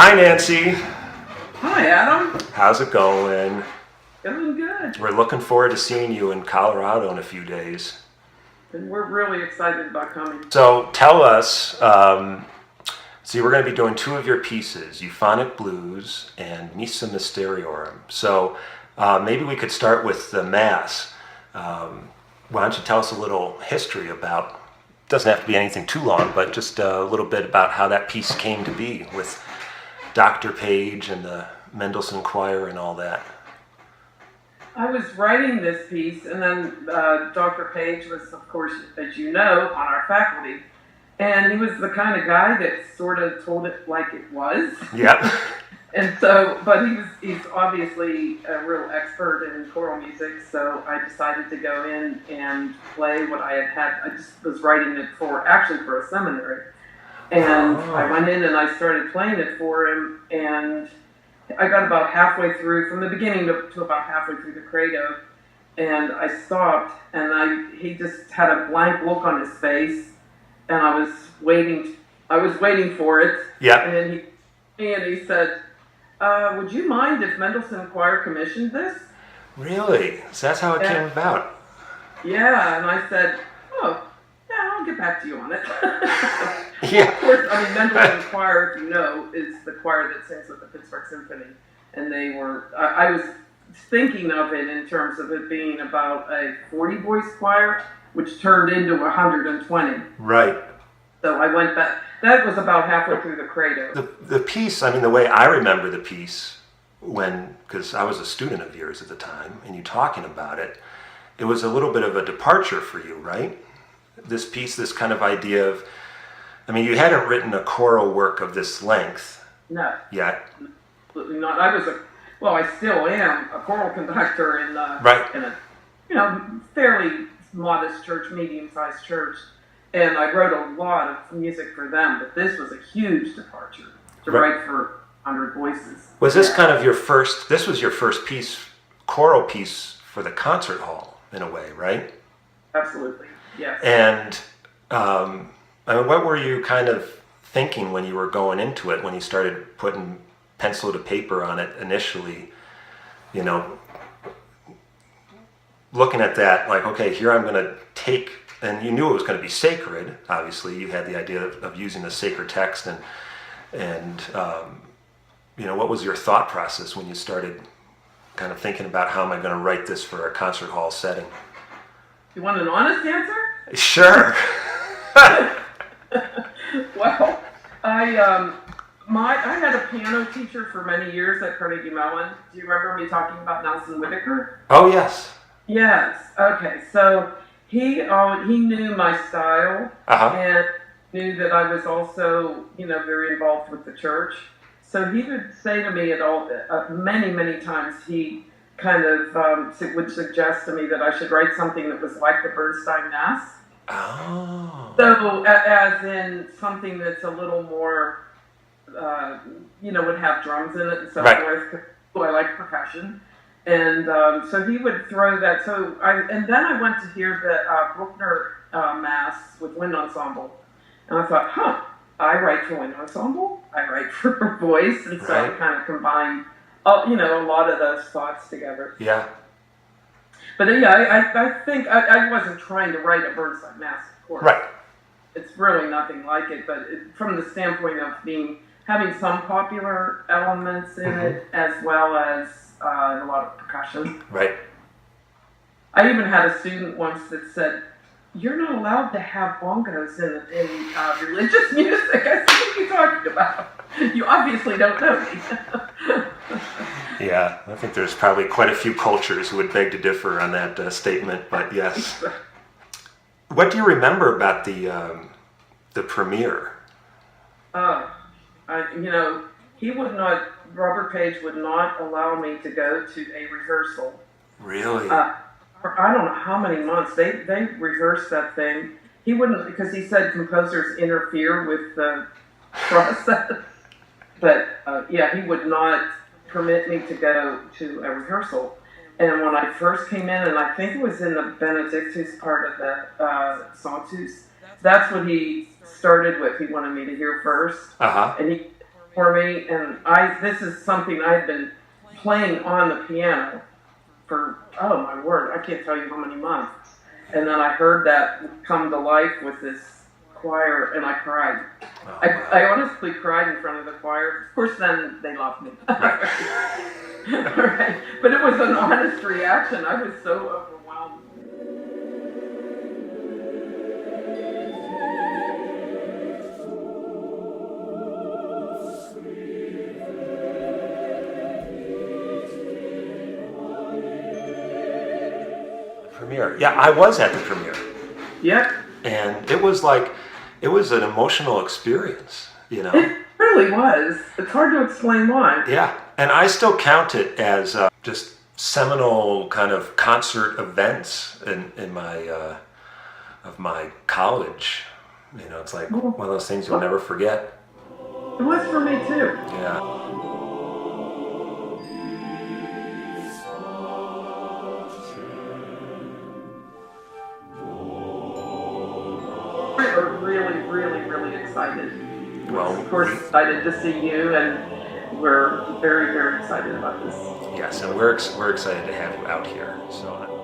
Hi, Nancy. Hi, Adam. How's it going? Doing good. We're looking forward to seeing you in Colorado in a few days. And we're really excited about coming. So tell us, we're going to be doing two of your pieces, Euphonic Blues and Missa Mistoriorum. So maybe we could start with the Mass. Why don't you tell us a little history about, doesn't have to be anything too long, but just a little bit about how that piece came to be with Dr. Page and the Mendelssohn Choir and all that. I was writing this piece, and then Dr. Page was, of course, as you know, on our faculty. And he was the kind of guy that sort of told it like it was. Yep. And so, but he's obviously a real expert in choral music, so I decided to go in and play what I had. I just was writing it for a seminary. And I went in and I started playing it for him, and I got about halfway through, from the beginning to about halfway through the credo, and I stopped, and he just had a blank look on his face, and I was waiting for it. Yeah. And he said, would you mind if Mendelssohn Choir commissioned this? Really? So that's how it came about? Yeah, and I said, oh, yeah, I'll get back to you on it. Yeah. Of course, Mendelssohn Choir, if you know, is the choir that sings with the Pittsburgh Symphony. And they were, I was thinking of it in terms of it being about a 40-voice choir, which turned into 120. Right. So I went back. That was about halfway through the credo. The piece, the way I remember the piece, because I was a student of yours at the time, and you talking about it, it was a little bit of a departure for you, right? This piece, this kind of idea of, you hadn't written a choral work of this length. No. Yet. Absolutely not. I still am a choral conductor in a, fairly modest church, medium-sized church. And I wrote a lot of music for them, but this was a huge departure to write for 100 voices. Was this kind of your first piece, choral piece for the concert hall, in a way, right? Absolutely, yes. And what were you kind of thinking when you were going into it, when you started putting pencil to paper on it initially, looking at that, like, okay, here I'm going to take. And you knew it was going to be sacred. Obviously, you had the idea of using the sacred text, and what was your thought process when you started kind of thinking about how am I going to write this for a concert hall setting? You want an honest answer? Sure. Well, I had a piano teacher for many years at Carnegie Mellon. Do you remember me talking about Nelson Whitaker? Oh yes. Yes. Okay. So. He knew my style and knew that I was also, very involved with the church. So he would say to me many times, he kind of would suggest to me that I should write something that was like the Bernstein Mass. Oh. So as in something that's a little more, would have drums in it and so forth. I like percussion. And so he would throw that. And then I went to hear the Bruckner Mass with wind ensemble, and I thought, I write for wind ensemble, I write for voice, and so I kind of combined, a lot of those thoughts together. Yeah. But I think I wasn't trying to write a Bernstein Mass, of course. Right. It's really nothing like it, but from the standpoint of having some popular elements in it, as well as a lot of percussion. Right. I even had a student once that said, "You're not allowed to have bongos in religious music." I said, "What are you talking about? You obviously don't know me." Yeah, I think there's probably quite a few cultures who would beg to differ on that statement, but yes. What do you remember about the premiere? Robert Page would not allow me to go to a rehearsal. Really? For I don't know how many months. They rehearsed that thing. He wouldn't, because he said composers interfere with the process. But he would not permit me to go to a rehearsal. And when I first came in, and I think it was in the Benedictus part of the Sanctus, that's what he started with. He wanted me to hear first. Uh-huh. And for me, and this is something I've been playing on the piano for, oh my word, I can't tell you how many months. And then I heard that come to life with this choir, and I cried. Oh, I honestly cried in front of the choir. Of course, then they loved me. Right. But it was an honest reaction. I was so overwhelmed. Premiere. Yeah, I was at the premiere. Yep. And it was an emotional experience, you know? It really was. It's hard to explain why. Yeah, and I still count it as just seminal kind of concert events in my of my college. You know, it's like one of those things you'll never forget. It was for me too. Yeah. We're really, really, really excited. Well, Of course, excited to see you, and we're very, very excited about this. yes, and we're excited to have you out here. So.